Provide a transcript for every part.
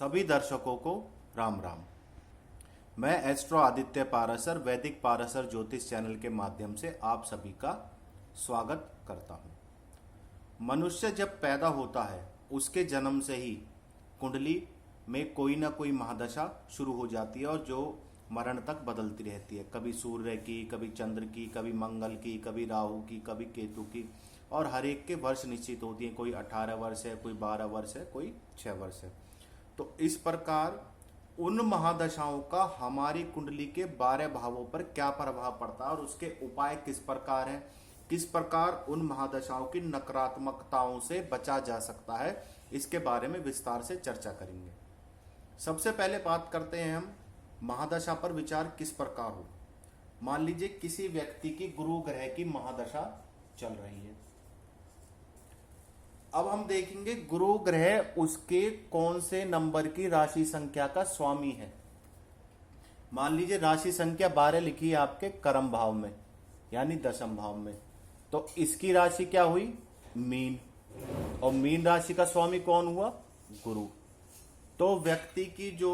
सभी दर्शकों को राम राम। मैं एस्ट्रो आदित्य पारासर वैदिक पारासर ज्योतिष चैनल के माध्यम से आप सभी का स्वागत करता हूं। मनुष्य जब पैदा होता है उसके जन्म से ही कुंडली में कोई ना कोई महादशा शुरू हो जाती है और जो मरण तक बदलती रहती है। कभी सूर्य की, कभी चंद्र की, कभी मंगल की, कभी राहु की, कभी केतु की, और हर एक के वर्ष निश्चित होती है। कोई 18 वर्ष है, कोई 12 वर्ष है, कोई 6 वर्ष है। तो इस प्रकार उन महादशाओं का हमारी कुंडली के 12 भावों पर क्या प्रभाव पड़ता है और उसके उपाय किस प्रकार हैं, किस प्रकार उन महादशाओं की नकारात्मकताओं से बचा जा सकता है, इसके बारे में विस्तार से चर्चा करेंगे। सबसे पहले बात करते हैं हम महादशा पर विचार किस प्रकार हो। मान लीजिए किसी व्यक्ति की गुरु ग्रह की महादशा चल रही है। अब हम देखेंगे गुरु ग्रह उसके कौन से नंबर की राशि संख्या का स्वामी है। मान लीजिए राशि संख्या 12 लिखी है आपके कर्म भाव में यानी दशम भाव में, तो इसकी राशि क्या हुई? मीन। और मीन राशि का स्वामी कौन हुआ? गुरु। तो व्यक्ति की जो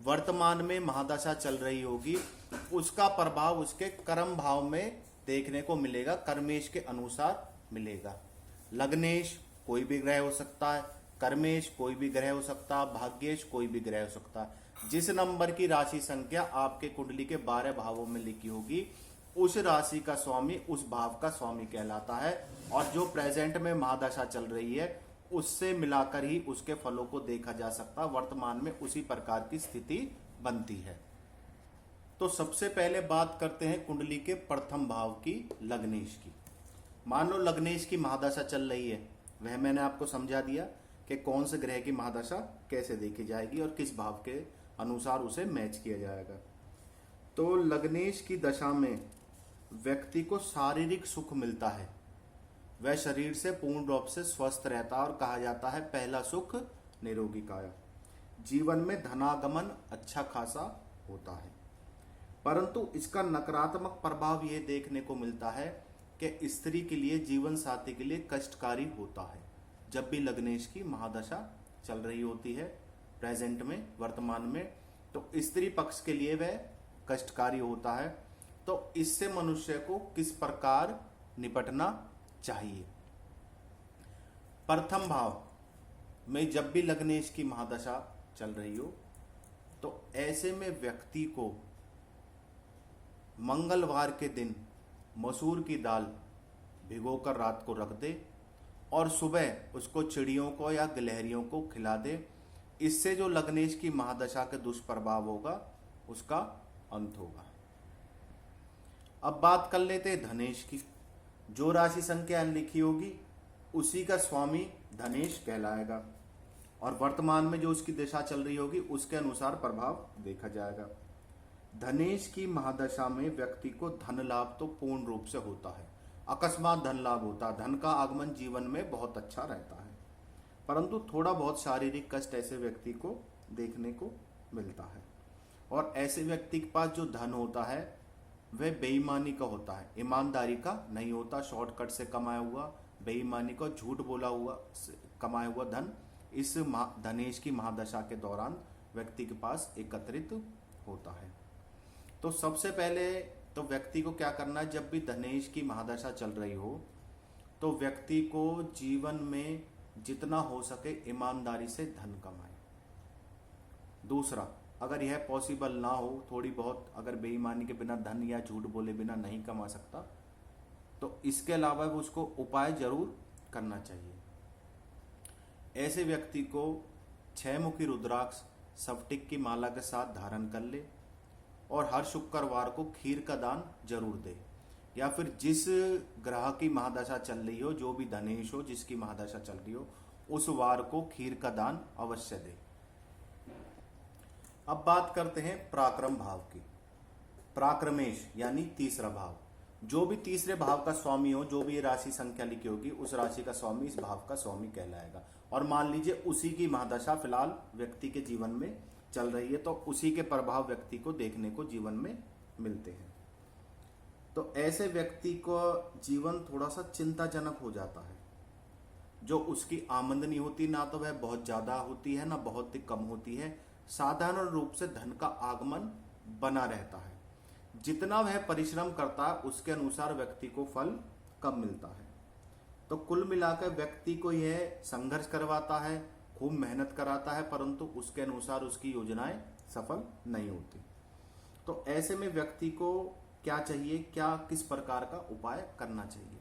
वर्तमान में महादशा चल रही होगी उसका प्रभाव उसके कर्म भाव में देखने को मिलेगा, कर्मेश के अनुसार मिलेगा। लग्नेश कोई भी ग्रह हो सकता है, कर्मेश कोई भी ग्रह हो सकता है, भाग्येश कोई भी ग्रह हो सकता है। जिस नंबर की राशि संख्या आपके कुंडली के 12 भावों में लिखी होगी उस राशि का स्वामी उस भाव का स्वामी कहलाता है। और जो प्रेजेंट में महादशा चल रही है उससे मिलाकर ही उसके फलों को देखा जा सकता है। वर्तमान में उसी प्रकार की स्थिति बनती है। तो सबसे पहले बात करते हैं कुंडली के प्रथम भाव की, लग्नेश की। मान लो लग्नेश की महादशा चल रही है, वह मैंने आपको समझा दिया कि कौन से ग्रह की महादशा कैसे देखी जाएगी और किस भाव के अनुसार उसे मैच किया जाएगा। तो लग्नेश की दशा में व्यक्ति को शारीरिक सुख मिलता है, वह शरीर से पूर्ण रूप से स्वस्थ रहता है और कहा जाता है पहला सुख निरोगी काया। जीवन में धनागमन अच्छा खासा होता है, परंतु इसका नकारात्मक प्रभाव यह देखने को मिलता है कि स्त्री के लिए, जीवन साथी के लिए कष्टकारी होता है। जब भी लग्नेश की महादशा चल रही होती है प्रेजेंट में, वर्तमान में, तो स्त्री पक्ष के लिए वह कष्टकारी होता है। तो इससे मनुष्य को किस प्रकार निपटना चाहिए? प्रथम भाव में जब भी लग्नेश की महादशा चल रही हो तो ऐसे में व्यक्ति को मंगलवार के दिन मसूर की दाल भिगोकर रात को रख दे और सुबह उसको चिड़ियों को या गिलहरियों को खिला दे। इससे जो लग्नेश की महादशा के दुष्प्रभाव होगा उसका अंत होगा। अब बात कर लेते हैं धनेश की। जो राशि संख्या लिखी होगी उसी का स्वामी धनेश कहलाएगा और वर्तमान में जो उसकी दशा चल रही होगी उसके अनुसार प्रभाव देखा जाएगा। धनेश की महादशा में व्यक्ति को धन लाभ तो पूर्ण रूप से होता है, अकस्मात धन लाभ होता है, धन का आगमन जीवन में बहुत अच्छा रहता है, परंतु थोड़ा बहुत शारीरिक कष्ट ऐसे व्यक्ति को देखने को मिलता है। और ऐसे व्यक्ति के पास जो धन होता है वह बेईमानी का होता है, ईमानदारी का नहीं होता। शॉर्टकट से कमाया हुआ, बेईमानी का, झूठ बोला हुआ कमाया हुआ धन इस धनेश की महादशा के दौरान व्यक्ति के पास एकत्रित होता है। तो सबसे पहले तो व्यक्ति को क्या करना है, जब भी धनेश की महादशा चल रही हो तो व्यक्ति को जीवन में जितना हो सके ईमानदारी से धन कमाए। दूसरा, अगर यह पॉसिबल ना हो, थोड़ी बहुत अगर बेईमानी के बिना धन या झूठ बोले बिना नहीं कमा सकता तो इसके अलावा भी उसको उपाय जरूर करना चाहिए। ऐसे व्यक्ति को 6 मुखी रुद्राक्ष स्फटिक की माला के साथ धारण कर ले और हर शुक्रवार को खीर का दान जरूर दे। या फिर जिस ग्रह की महादशा चल रही हो, जो भी धनेश हो जिसकी महादशा चल रही हो, उस वार को खीर का दान अवश्य दे। अब बात करते हैं पराक्रम भाव की। पराक्रमेश यानी तीसरा भाव, जो भी तीसरे भाव का स्वामी हो, जो भी ये राशि संख्या लिखी होगी उस राशि का स्वामी इस भाव का स्वामी कहलाएगा। और मान लीजिए उसी की महादशा फिलहाल व्यक्ति के जीवन में चल रही है तो उसी के प्रभाव व्यक्ति को देखने को जीवन में मिलते हैं। तो ऐसे व्यक्ति को जीवन थोड़ा सा चिंताजनक हो जाता है। जो उसकी आमदनी होती ना तो वह बहुत ज्यादा होती है ना बहुत ही कम होती है, साधारण रूप से धन का आगमन बना रहता है। जितना वह परिश्रम करता है उसके अनुसार व्यक्ति को फल कब मिलता है। तो कुल मिलाकर व्यक्ति को यह संघर्ष करवाता है, खूब मेहनत कराता है, परंतु उसके अनुसार उसकी योजनाएं सफल नहीं होती। तो ऐसे में व्यक्ति को क्या चाहिए, क्या किस प्रकार का उपाय करना चाहिए।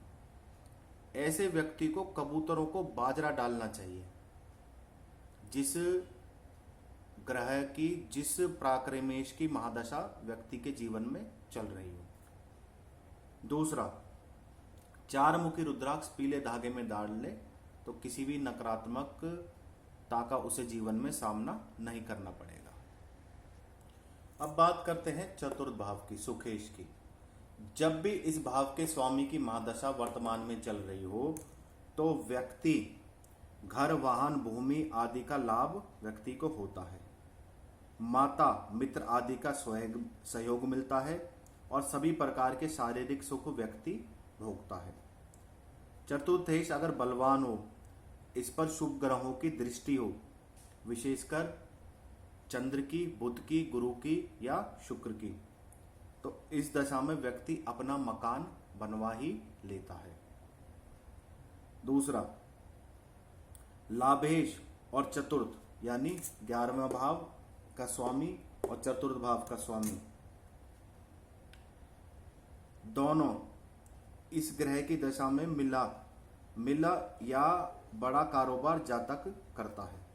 ऐसे व्यक्ति को कबूतरों को बाजरा डालना चाहिए जिस ग्रह की, जिस प्राक्रमेश की महादशा व्यक्ति के जीवन में चल रही हो। दूसरा, 4 मुखी रुद्राक्ष पीले धागे में डाल ले तो किसी भी नकारात्मकता का उसे जीवन में सामना नहीं करना पड़ेगा। अब बात करते हैं चतुर्थ भाव की, सुखेश की। जब भी इस भाव के स्वामी की महादशा वर्तमान में चल रही हो तो व्यक्ति घर, वाहन, भूमि आदि का लाभ व्यक्ति को होता है। माता, मित्र आदि का सहयोग मिलता है और सभी प्रकार के शारीरिक सुख व्यक्ति भोगता है। चतुर्थेश अगर बलवान हो, इस पर शुभ ग्रहों की दृष्टि हो, विशेषकर चंद्र की, बुध की, गुरु की या शुक्र की, तो इस दशा में व्यक्ति अपना मकान बनवा ही लेता है। दूसरा, लाभेश और चतुर्थ यानी 11वां भाव का स्वामी और चतुर्थ भाव का स्वामी दोनों इस ग्रह की दशा में मिला या बड़ा कारोबार जातक करता है।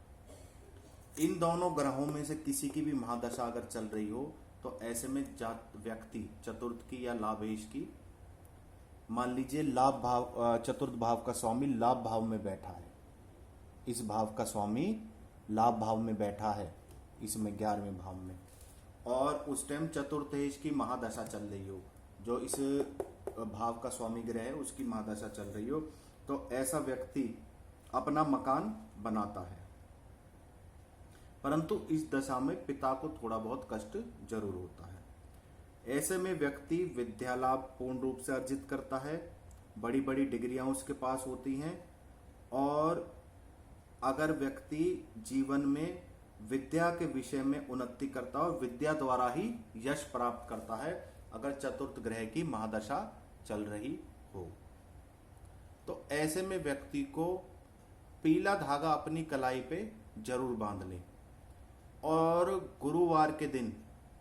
इन दोनों ग्रहों में से किसी की भी महादशा अगर चल रही हो तो ऐसे में व्यक्ति चतुर्थ की या लाभेश की, मान लीजिए लाभ भाव, चतुर्थ भाव का स्वामी लाभ भाव में बैठा है, इस भाव का स्वामी लाभ भाव में बैठा है, इसमें 11वें भाव में, और उस टाइम चतुर्थेश की महादशा चल रही हो, जो इस भाव का स्वामी ग्रह है उसकी महादशा चल रही हो, तो ऐसा व्यक्ति अपना मकान बनाता है। परंतु इस दशा में पिता को थोड़ा बहुत कष्ट जरूर होता है। ऐसे में व्यक्ति विद्या लाभ पूर्ण रूप से अर्जित करता है, बड़ी बड़ी डिग्रियां उसके पास होती हैं, और अगर व्यक्ति जीवन में विद्या के विषय में उन्नति करता है और विद्या द्वारा ही यश प्राप्त करता है, अगर चतुर्थ ग्रह की महादशा चल रही हो, तो ऐसे में व्यक्ति को पीला धागा अपनी कलाई पे जरूर बांध ले, और गुरुवार के दिन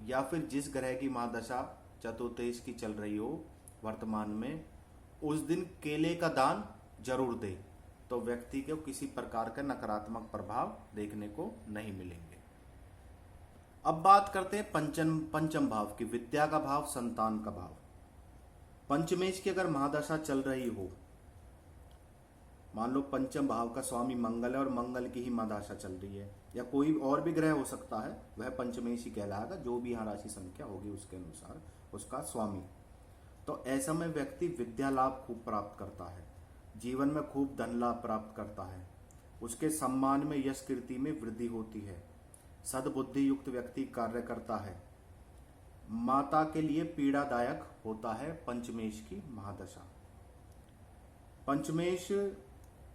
या फिर जिस ग्रह की महादशा चतुर्थेश की चल रही हो वर्तमान में, उस दिन केले का दान जरूर दे, तो व्यक्ति को किसी प्रकार का नकारात्मक प्रभाव देखने को नहीं मिलेंगे। अब बात करते हैं पंचम भाव की, विद्या का भाव, संतान का भाव। पंचमेश की अगर महादशा चल रही हो, मान लो पंचम भाव का स्वामी मंगल है और मंगल की ही महादशा चल रही है, या कोई और भी ग्रह हो सकता है, वह पंचमेश ही कहलाएगा, जो भी यहाँ राशि संख्या होगी उसके अनुसार उसका स्वामी। तो ऐसा में व्यक्ति विद्या लाभ खूब प्राप्त करता है, जीवन में खूब धन लाभ प्राप्त करता है, उसके सम्मान में, यश कीर्ति में वृद्धि होती है, सद्बुद्धि युक्त व्यक्ति कार्य करता है। माता के लिए पीड़ादायक होता है पंचमेश की महादशा। पंचमेश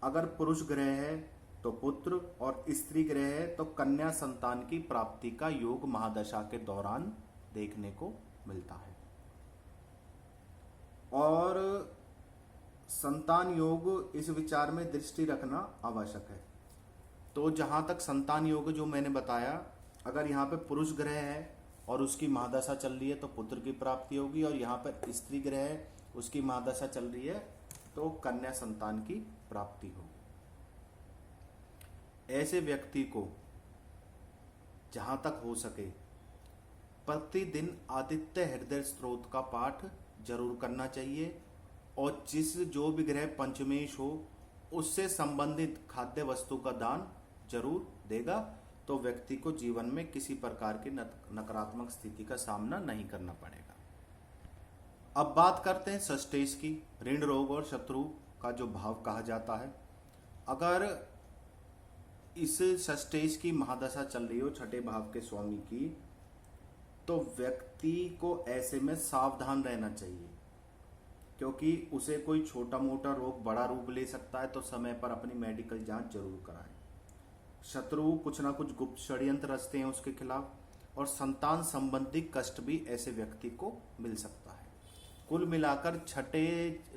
अगर पुरुष ग्रह है तो पुत्र, और स्त्री ग्रह है तो कन्या संतान की प्राप्ति का योग महादशा के दौरान देखने को मिलता है। और संतान योग, इस विचार में दृष्टि रखना आवश्यक है। तो जहां तक संतान योग जो मैंने बताया, अगर यहाँ पे पुरुष ग्रह है और उसकी महादशा चल रही है तो पुत्र की प्राप्ति होगी, और यहाँ पर स्त्री ग्रह है उसकी महादशा चल रही है तो कन्या संतान की प्राप्ति होगी। ऐसे व्यक्ति को जहां तक हो सके प्रतिदिन आदित्य हृदय स्त्रोत का पाठ जरूर करना चाहिए, और जो भी ग्रह पंचमेश हो उससे संबंधित खाद्य वस्तु का दान जरूर देगा, तो व्यक्ति को जीवन में किसी प्रकार की नकारात्मक स्थिति का सामना नहीं करना पड़ेगा। अब बात करते हैं षष्ठेश की, ऋण, रोग और शत्रु का जो भाव कहा जाता है। अगर इस षष्ठेश की महादशा चल रही हो छठे भाव के स्वामी की, तो व्यक्ति को ऐसे में सावधान रहना चाहिए। क्योंकि उसे कोई छोटा मोटा रोग बड़ा रूप ले सकता है, तो समय पर अपनी मेडिकल जांच जरूर कराएं। शत्रु कुछ ना कुछ गुप्त षड्यंत्र रचते हैं उसके खिलाफ, और संतान संबंधी कष्ट भी ऐसे व्यक्ति को मिल सकता है। कुल मिलाकर छठे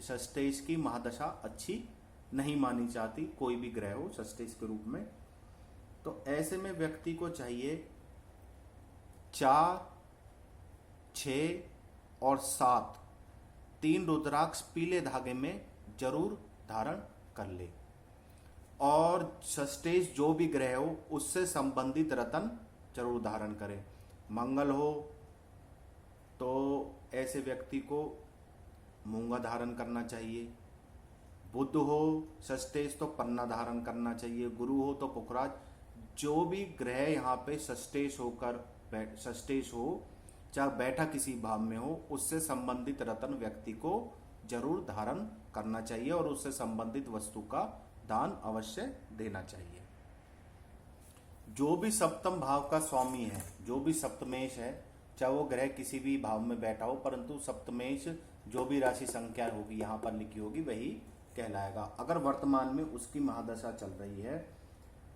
षष्ठेश की महादशा अच्छी नहीं मानी जाती, कोई भी ग्रह हो षष्ठेश के रूप में। तो ऐसे में व्यक्ति को चाहिए 4, 6 और 7 3 रुद्राक्ष पीले धागे में जरूर धारण कर ले, और षष्ठेश जो भी ग्रह हो उससे संबंधित रत्न जरूर धारण करें। मंगल हो तो ऐसे व्यक्ति को मूंगा धारण करना चाहिए, बुध हो षष्ठेश तो पन्ना धारण करना चाहिए, गुरु हो तो पुखराज। जो भी ग्रह यहाँ पे षष्ठेश हो, चाहे बैठा किसी भाव में हो, उससे संबंधित रत्न व्यक्ति को जरूर धारण करना चाहिए, और उससे संबंधित वस्तु का दान अवश्य देना चाहिए। जो भी सप्तम भाव का स्वामी है, जो भी सप्तमेश है, चाहे वो ग्रह किसी भी भाव में बैठा हो, परंतु सप्तमेश जो भी राशि संख्या होगी यहाँ पर लिखी होगी वही कहलाएगा। अगर वर्तमान में उसकी महादशा चल रही है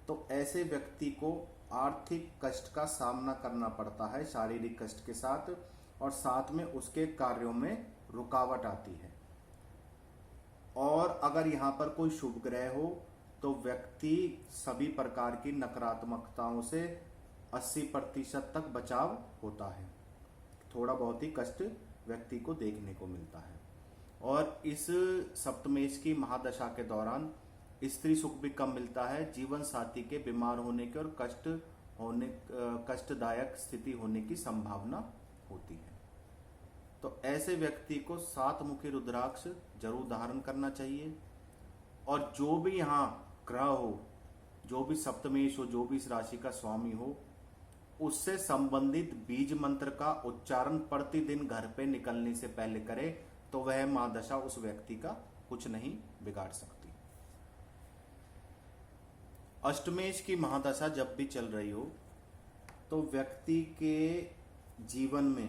तो ऐसे व्यक्ति को आर्थिक कष्ट का सामना करना पड़ता है, शारीरिक कष्ट के साथ, और साथ में उसके कार्यों में रुकावट आती है। और अगर यहाँ पर कोई शुभ ग्रह हो तो व्यक्ति सभी प्रकार की नकारात्मकताओं से 80% तक बचाव होता है। थोड़ा बहुत ही कष्ट व्यक्ति को देखने को मिलता है। और इस सप्तमेश की महादशा के दौरान स्त्री सुख भी कम मिलता है, जीवन साथी के बीमार होने के और कष्टदायक स्थिति होने की संभावना होती है। तो ऐसे व्यक्ति को 7 मुखी रुद्राक्ष जरूर धारण करना चाहिए। और जो भी यहाँ ग्रह हो, जो भी सप्तमेश हो, जो भी इस राशि का स्वामी हो, उससे संबंधित बीज मंत्र का उच्चारण प्रतिदिन घर पे निकलने से पहले करे, तो वह महादशा उस व्यक्ति का कुछ नहीं बिगाड़ सकती। अष्टमेश की महादशा जब भी चल रही हो तो व्यक्ति के जीवन में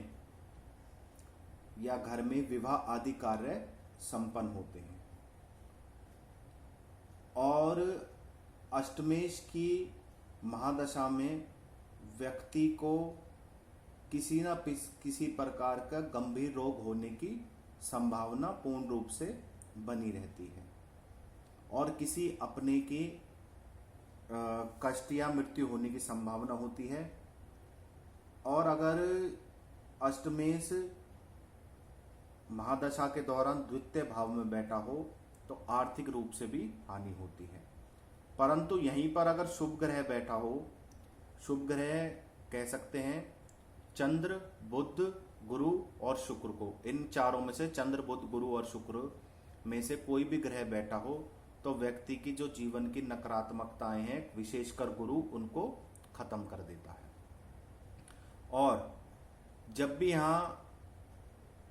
या घर में विवाह आदि कार्य संपन्न होते हैं। और अष्टमेश की महादशा में व्यक्ति को किसी न किसी प्रकार का गंभीर रोग होने की संभावना पूर्ण रूप से बनी रहती है, और किसी अपने की कष्ट या मृत्यु होने की संभावना होती है। और अगर अष्टमेश महादशा के दौरान द्वितीय भाव में बैठा हो तो आर्थिक रूप से भी हानि होती है। परंतु यहीं पर अगर शुभ ग्रह बैठा हो, शुभ ग्रह कह सकते हैं चंद्र, बुध, गुरु और शुक्र को, इन चारों में से चंद्र, बुध, गुरु और शुक्र में से कोई भी ग्रह बैठा हो तो व्यक्ति की जो जीवन की नकारात्मकताएं हैं, विशेषकर गुरु, उनको खत्म कर देता है। और जब भी यहाँ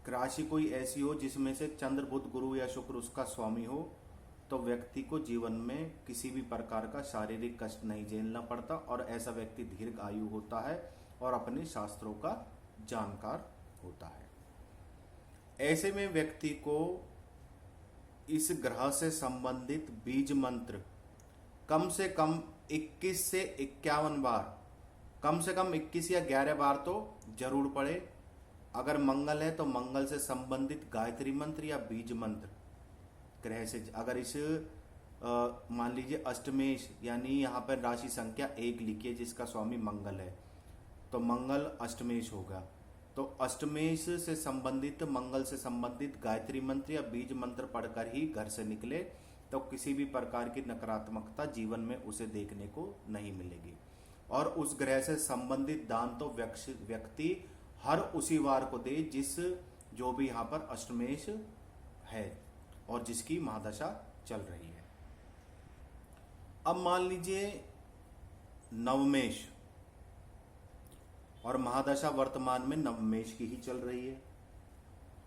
राशि कोई ऐसी हो जिसमें से चंद्र, बुध, गुरु या शुक्र उसका स्वामी हो, तो व्यक्ति को जीवन में किसी भी प्रकार का शारीरिक कष्ट नहीं झेलना पड़ता, और ऐसा व्यक्ति दीर्घ आयु होता है और अपने शास्त्रों का जानकार होता है। ऐसे में व्यक्ति को इस ग्रह से संबंधित बीज मंत्र कम से कम 21 से 51 बार, कम से कम 21 या 11 बार तो जरूर पढ़े। अगर मंगल है तो मंगल से संबंधित गायत्री मंत्र या बीज मंत्र ग्रह से, अगर इस मान लीजिए अष्टमेश यानी यहाँ पर राशि संख्या 1 लिखिए जिसका स्वामी मंगल है, तो मंगल अष्टमेश होगा, तो अष्टमेश से संबंधित, मंगल से संबंधित गायत्री मंत्र या बीज मंत्र पढ़कर ही घर से निकले, तो किसी भी प्रकार की नकारात्मकता जीवन में उसे देखने को नहीं मिलेगी। और उस ग्रह से संबंधित दान तो व्यक्ति हर उसी वार को दे जिस जो भी यहाँ पर अष्टमेश है और जिसकी महादशा चल रही है। अब मान लीजिए नवमेश, और महादशा वर्तमान में नवमेश की ही चल रही है,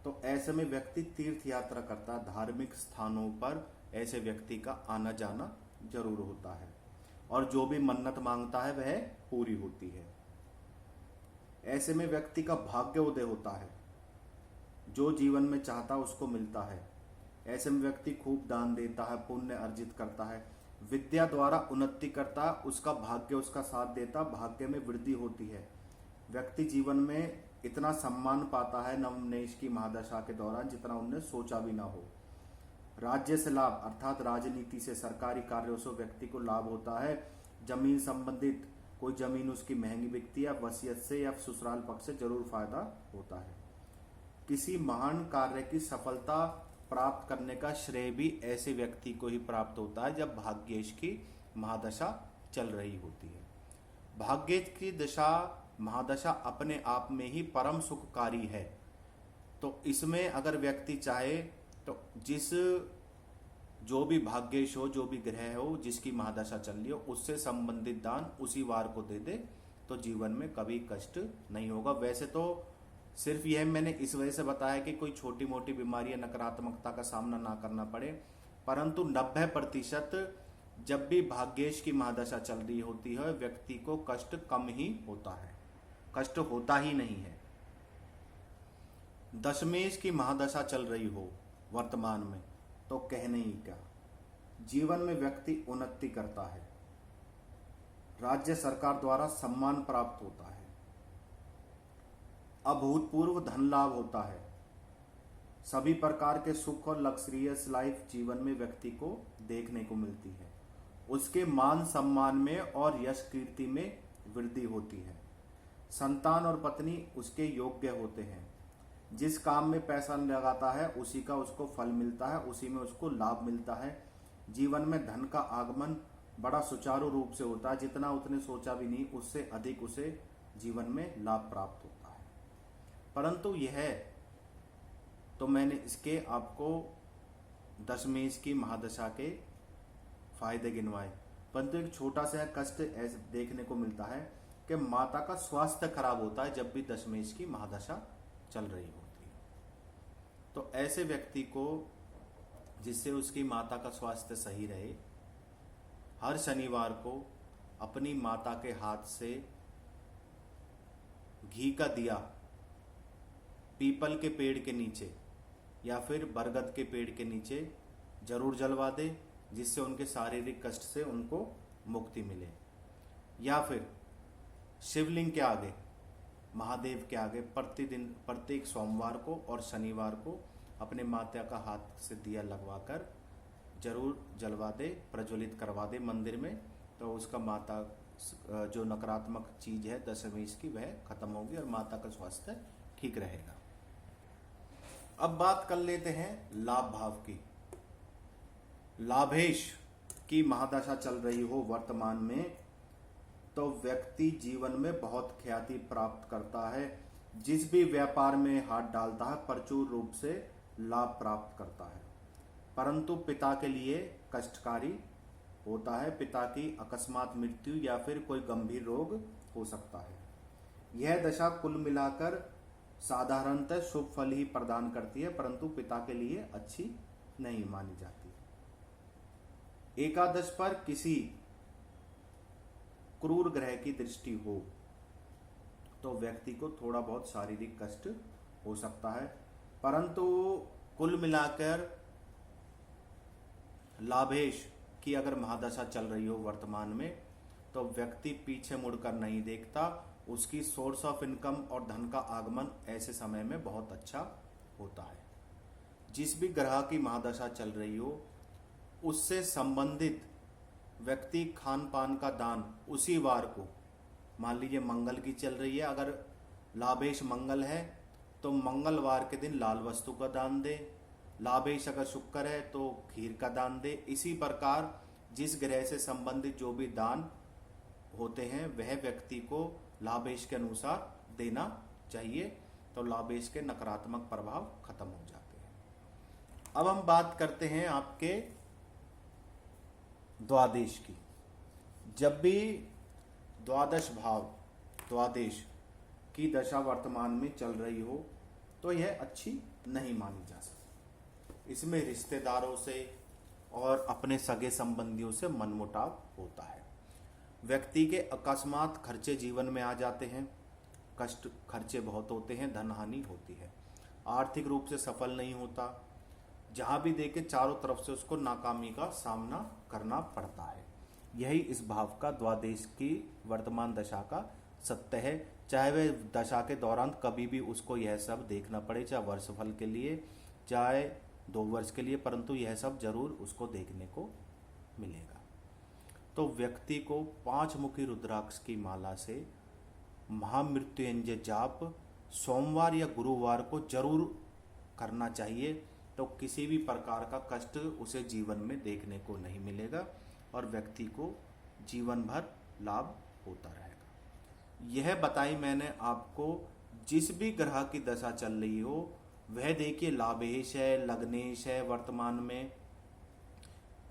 तो ऐसे में व्यक्ति तीर्थ यात्रा करता है, धार्मिक स्थानों पर ऐसे व्यक्ति का आना जाना जरूर होता है, और जो भी मन्नत मांगता है वह पूरी होती है। ऐसे में व्यक्ति का भाग्य उदय होता है, जो जीवन में चाहता उसको मिलता है। ऐसे में व्यक्ति खूब दान देता है, पुण्य अर्जित करता है, विद्या द्वारा उन्नति करता है, उसका भाग्य उसका साथ देता, भाग्य में वृद्धि होती है। व्यक्ति जीवन में इतना सम्मान पाता है नवमेष की महादशा के दौरान जितना उनने सोचा भी ना हो। राज्य से लाभ अर्थात राजनीति से, सरकारी कार्यों से व्यक्ति को लाभ होता है। जमीन संबंधित कोई जमीन उसकी महंगी बिकती है, वसीयत से या ससुराल पक्ष से जरूर फायदा होता है। किसी महान कार्य की सफलता प्राप्त करने का श्रेय भी ऐसे व्यक्ति को ही प्राप्त होता है जब भाग्येश की महादशा चल रही होती है। भाग्येश की दशा महादशा अपने आप में ही परम सुखकारी है। तो इसमें अगर व्यक्ति चाहे तो जो भी भाग्येश हो, जो भी ग्रह हो, जिसकी महादशा चल रही हो, उससे संबंधित दान उसी वार को दे दे तो जीवन में कभी कष्ट नहीं होगा। वैसे तो सिर्फ यह मैंने इस वजह से बताया कि कोई छोटी मोटी बीमारी या नकारात्मकता का सामना ना करना पड़े, परंतु 90% जब भी भाग्येश की महादशा चल रही होती है व्यक्ति को कष्ट कम ही होता है, कष्ट होता ही नहीं है। दशमेश की महादशा चल रही हो वर्तमान में तो कहने ही क्या, जीवन में व्यक्ति उन्नति करता है, राज्य सरकार द्वारा सम्मान प्राप्त होता है, अभूतपूर्व धन लाभ होता है, सभी प्रकार के सुख और लग्जरियस लाइफ जीवन में व्यक्ति को देखने को मिलती है। उसके मान सम्मान में और यश कीर्ति में वृद्धि होती है। संतान और पत्नी उसके योग्य होते हैं। जिस काम में पैसा लगाता है उसी का उसको फल मिलता है, उसी में उसको लाभ मिलता है। जीवन में धन का आगमन बड़ा सुचारू रूप से होता है, जितना उसने सोचा भी नहीं उससे अधिक उसे जीवन में लाभ प्राप्त होता है। परंतु यह तो मैंने इसके आपको दशमेश की महादशा के फायदे गिनवाए, परंतु एक छोटा सा कष्ट ऐसे देखने को मिलता है कि माता का स्वास्थ्य खराब होता है जब भी दशमेश की महादशा चल रही होती है। तो ऐसे व्यक्ति को, जिससे उसकी माता का स्वास्थ्य सही रहे, हर शनिवार को अपनी माता के हाथ से घी का दिया पीपल के पेड़ के नीचे या फिर बरगद के पेड़ के नीचे जरूर जलवा दे, जिससे उनके शारीरिक कष्ट से उनको मुक्ति मिले। या फिर शिवलिंग के आगे, महादेव के आगे प्रतिदिन प्रत्येक सोमवार को और शनिवार को अपने माता का हाथ से दिया लगवाकर जरूर जलवा दे, प्रज्वलित करवा दे मंदिर में, तो उसका माता जो नकारात्मक चीज है दशमेश की वह खत्म होगी और माता का स्वास्थ्य ठीक रहेगा। अब बात कर लेते हैं लाभ भाव की। लाभेश की महादशा चल रही हो वर्तमान में तो व्यक्ति जीवन में बहुत ख्याति प्राप्त करता है। जिस भी व्यापार में हाथ डालता है प्रचुर रूप से लाभ प्राप्त करता है, परंतु पिता के लिए कष्टकारी होता है। पिता की अकस्मात मृत्यु या फिर कोई गंभीर रोग हो सकता है। यह दशा कुल मिलाकर साधारणतः शुभ फल ही प्रदान करती है, परंतु पिता के लिए अच्छी नहीं मानी जाती। एकादश पर किसी क्रूर ग्रह की दृष्टि हो तो व्यक्ति को थोड़ा बहुत शारीरिक कष्ट हो सकता है, परंतु कुल मिलाकर लाभेश की अगर महादशा चल रही हो वर्तमान में तो व्यक्ति पीछे मुड़कर नहीं देखता। उसकी सोर्स ऑफ इनकम और धन का आगमन ऐसे समय में बहुत अच्छा होता है। जिस भी ग्रह की महादशा चल रही हो उससे संबंधित व्यक्ति खान पान का दान उसी वार को, मान लीजिए मंगल की चल रही है, अगर लाभेश मंगल है तो मंगलवार के दिन लाल वस्तु का दान दे। लाभेश अगर शुक्र है तो खीर का दान दे। इसी प्रकार जिस ग्रह से संबंधित जो भी दान होते हैं वह व्यक्ति को लाभेश के अनुसार देना चाहिए, तो लाभेश के नकारात्मक प्रभाव खत्म हो जाते हैं। अब हम बात करते हैं आपके द्वादश की। जब भी द्वादश भाव द्वादश की दशा वर्तमान में चल रही हो तो यह अच्छी नहीं मानी जा सकती। इसमें रिश्तेदारों से और अपने सगे संबंधियों से मनमुटाव होता है। व्यक्ति के अकस्मात खर्चे जीवन में आ जाते हैं, कष्ट खर्चे बहुत होते हैं, धन हानि होती है। आर्थिक रूप से सफल नहीं होता, जहां भी देखे चारों तरफ से उसको नाकामी का सामना करना पड़ता है। यही इस भाव का द्वादेश की वर्तमान दशा का सत्य है, चाहे वह दशा के दौरान कभी भी उसको यह सब देखना पड़े, चाहे वर्षफल के लिए चाहे 2 वर्ष के लिए, परंतु यह सब जरूर उसको देखने को मिलेगा। तो व्यक्ति को 5 मुखी रुद्राक्ष की माला से महामृत्युंजय जाप सोमवार या गुरुवार को जरूर करना चाहिए, तो किसी भी प्रकार का कष्ट उसे जीवन में देखने को नहीं मिलेगा और व्यक्ति को जीवन भर लाभ होता रहेगा। यह बताई मैंने आपको, जिस भी ग्रह की दशा चल रही हो वह देखिए लाभेश है, लग्नेश है, वर्तमान में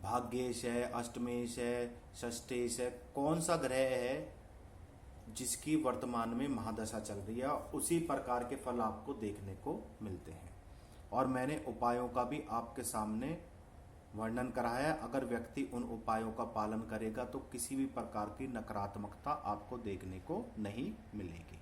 भाग्येश है, अष्टमेश है, षष्ठेश है, कौन सा ग्रह है जिसकी वर्तमान में महादशा चल रही है, उसी प्रकार के फल आपको देखने को मिलते हैं। और मैंने उपायों का भी आपके सामने वर्णन कराया है। अगर व्यक्ति उन उपायों का पालन करेगा तो किसी भी प्रकार की नकारात्मकता आपको देखने को नहीं मिलेगी।